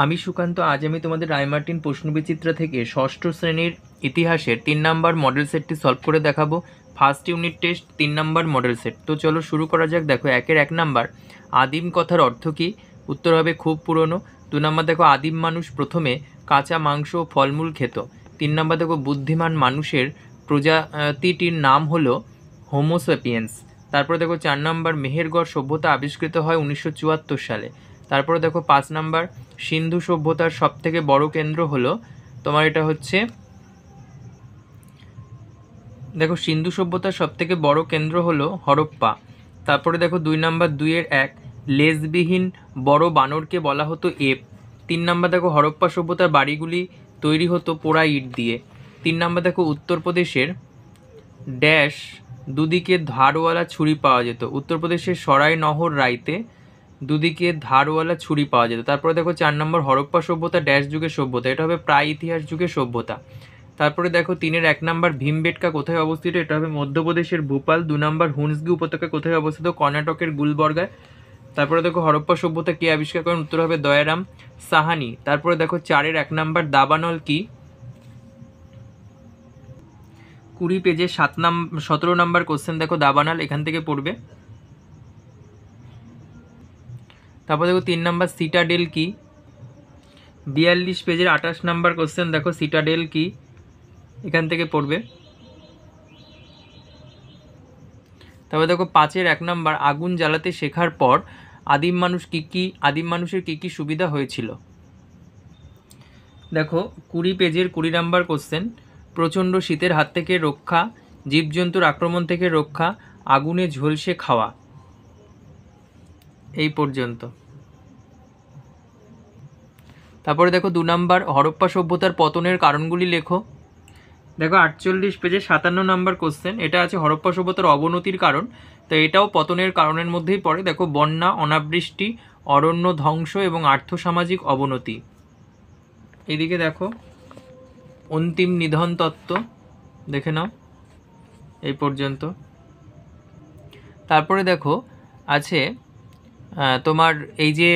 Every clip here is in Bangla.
আমি সুকান্ত। আজ আমি তোমাদের রায়মার্টিন প্রশ্নবিচিত্রা থেকে ষষ্ঠ শ্রেণীর ইতিহাসের 3 নাম্বার মডেল সেটটি সলভ করে দেখাবো। First unit test 3 number model set. তো চলো শুরু করা যাক। দেখো 1 নাম্বার, আদিম কথার অর্থ কী? উত্তর হবে খুব পুরনো। 2 নাম্বার দেখো, আদিম মানুষ প্রথমে কাঁচা মাংস ও ফলমূল খেত। 3 নাম্বার দেখো, বুদ্ধিমান মানুষের প্রজাতিটির নাম হলো হোমোসেপিয়েন্স। তারপরে দেখো 4 নাম্বার, মেহেরগড় সভ্যতা আবিষ্কৃত হয় 1974 সালে। তারপরে দেখো 5 নাম্বার, সিন্ধু সভ্যতার সবথেকে বড় কেন্দ্র হলো তোমার এটা হচ্ছে দেখো সিন্ধু সভ্যতার সবথেকে বড় কেন্দ্র হলো হরপ্পা। তারপরে দেখো 2 নাম্বার 2-1, লেজবিহীন বড় বানরকে বলা হতো এপ। 3 নাম্বার দেখো, হরপ্পা সভ্যতার বাড়িগুলি তৈরি হতো পোড়া ইট দিয়ে। 3 নাম্বার দেখো, উত্তরপ্রদেশের ড্যাশ দুদিকে ধারওয়ালা ছুরি পাওয়া যেত। উত্তরপ্রদেশের সরাই নহর রাইতে দুদিকে ধারওয়ালা ছুরি পাওয়া যেত। তারপরে দেখো 4 নম্বর, হরপ্পা সভ্যতা ড্যাশ যুগের সভ্যতা, এটা হবে প্রায় ইতিহাস যুগের সভ্যতা। তারপরে দেখো 3-1 নাম্বার, ভীমবেটকা কোথায় অবস্থিত? এটা হবে মধ্যপ্রদেশের ভোপাল। 2 নম্বর, হুন্সগি উপত্যকা কোথায় অবস্থিত? কর্ণাটকের গুলবর্গায়। তারপরে দেখো হরপ্পা সভ্যতা কে আবিষ্কার করেন? উত্তর হবে দয়ারাম সাহানি। তারপরে দেখো 4-1 নাম্বার, দাবানল কি? 20 পেজে 17 নাম্বার কোশ্চেন দেখো, দাবানল এখান থেকে পড়বে। তারপর দেখো 3 নাম্বার, সিটাডেল কি? 42 পেজের 28 নাম্বার কোশ্চেন দেখো, সিটাডেল কি? এখান থেকে পড়বে। তারপর দেখো 5-1 নাম্বার, আগুন জ্বালাতে শেখার পর আদিম মানুষের কি কি সুবিধা হয়েছিল? দেখো 20 পেজের 20 নাম্বার কোশ্চেন, প্রচণ্ড শীতের হাত থেকে রক্ষা, জীবজন্তুর আক্রমণ থেকে রক্ষা, আগুনে ঝলসে খাওয়া। এই পর্যন্ত। তারপরে দেখো 2 নাম্বার, হরপ্পা সভ্যতার পতনের কারণগুলি লেখো। দেখো 48 পেজে 57 নাম্বার কোশ্চেন, এটা আছে হরপ্পা সভ্যতার অবনতির কারণ, তো এটাও পতনের কারণের মধ্যেই পড়ে। দেখো বন্যা, অনাবৃষ্টি, অরণ্য ধ্বংস এবং আর্থসামাজিক অবনতি। এদিকে দেখো অন্তিম নিধন তত্ত্ব দেখে নাও, এই পর্যন্ত। তারপরে দেখো আছে তোমার এই যে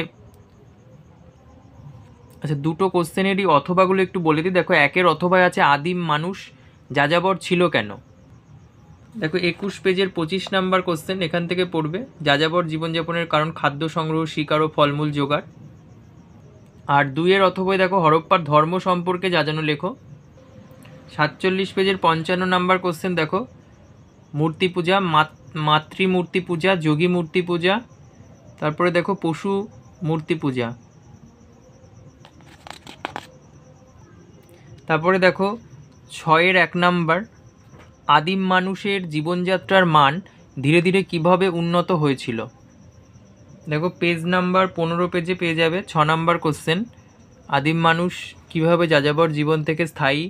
আচ্ছা, দুটো কোশ্চেনেরই অথবাগুলো একটু বলে দিই। দেখো 1-এর অথবায় আছে আদিম মানুষ যাযাবর ছিল কেন। দেখো 21 পেজের 25 নাম্বার কোশ্চেন, এখান থেকে পড়বে। যাযাবর জীবনযাপনের কারণ খাদ্য সংগ্রহ, শিকার ও ফলমূল জোগাড়। আর 2-এর অথবায় দেখো হরপ্পার ধর্ম সম্পর্কে যাজানো লেখো। 47 পেজের 55 নাম্বার কোশ্চেন দেখো, মূর্তি পূজা, মাতৃমূর্তি পূজা, যোগী মূর্তি পূজা। তারপরে দেখো পশু মূর্তি পূজা। তারপরে দেখো 6-1 নাম্বার, আদিম মানুষের জীবনযাত্রার মান ধীরে ধীরে কিভাবে উন্নত হয়েছিল। দেখো পেজ নাম্বার 15 পেজে পেয়ে যাবে 6 নাম্বার কোশ্চেন, আদিম মানুষ কিভাবে যাযাবর জীবন থেকে স্থায়ী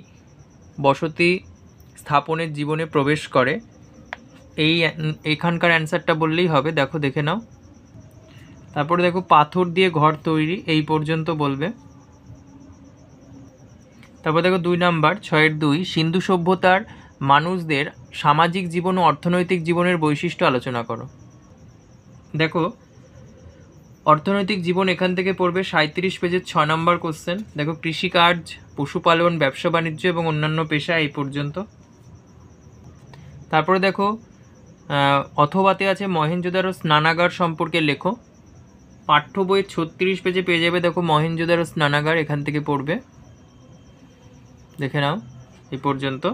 বসতি স্থাপনের জীবনে প্রবেশ করে। এখানকার অ্যান্সারটা বললেই হবে। দেখো দেখে নাও। তারপরে দেখো পাথর দিয়ে ঘর তৈরি, এই পর্যন্ত বলবে। তারপর দেখো 2 নাম্বার 6-2, সিন্ধু সভ্যতার মানুষদের সামাজিক জীবন ও অর্থনৈতিক জীবনের বৈশিষ্ট্য আলোচনা করো। দেখো অর্থনৈতিক জীবন এখান থেকে পড়বে 37 পেজের 6 নাম্বার কোশ্চেন। দেখো কৃষিকাজ, পশুপালন, ব্যবসা বাণিজ্য এবং অন্যান্য পেশা, এই পর্যন্ত। তারপরে দেখো অথবাতে আছে মহেঞ্জোদারো স্নানাগার সম্পর্কে লেখো। পাঠ্য বইয়ের 36 পেজে পেয়ে যাবে। দেখো মহেঞ্জোদারো স্নানাগার এখান থেকে পড়বে, দেখে নাও, এই পর্যন্ত।